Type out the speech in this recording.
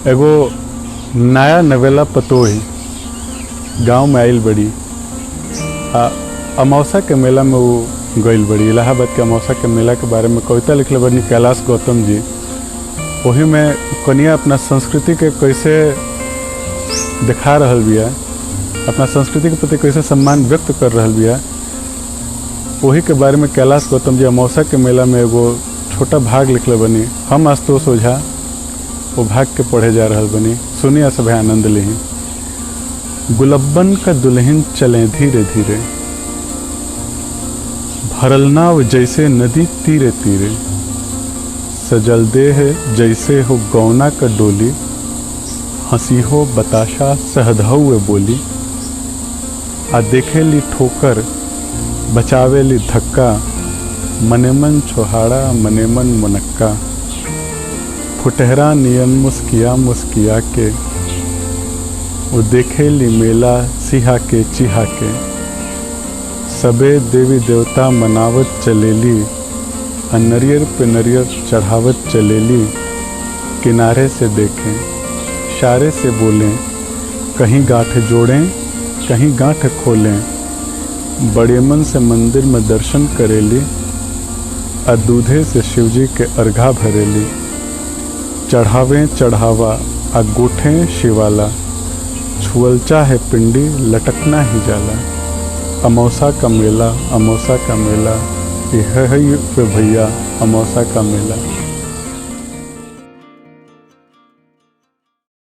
एगो नया नवेला पतोही गांव में आइल बड़ी अमावस्या के मेला में वो गइल बड़ी। इलाहाबाद के अमावस्या के मेला के बारे में कविता लिखले बनी कैलाश गौतम जी। वही में कनिया अपना संस्कृति के कैसे दिखा रहल बिया, अपना संस्कृति के प्रति कैसे सम्मान व्यक्त कर रहल बिया, वही के बारे में कैलाश गौतम जी अमावस्या के मेला में एगो छोटा भाग लिखले बनी। हम आशुतोष ओझा वो भाग के पढ़े जा रहल बनी। सुनिए सब आनंद लें। गुलब्बन का दुल्हन चले धीरे धीरे, भरल नाव जैसे नदी तीरे तीरे, सजल देह जैसे हो गौना का डोली, हंसी हो बताशा सहधौए बोली, आ देखे ली ठोकर बचावे ली धक्का, मने मन छोहाड़ा मने मन मुनक्का, फुटहरा नियन मुस्किया मुस्किया के, वो देखे ली मेला सिहा के चिहा के, सबे देवी देवता मनावत चलेली, नरियर पे नरियर चढ़ावत चलेली, किनारे से देखें इशारे से बोलें, कहीं गांठ जोड़ें कहीं गांठ खोलें, बड़े मन से मंदिर में दर्शन करेली, दूधे से शिवजी के अर्घा भरेली, चढ़ावें चढ़ावा गोठें शिवाला, छुअल चाहे पिंडी लटकना ही जाला, अमावस्या का मेला अमावस्या का मेला, यह है भैया अमावस्या का मेला।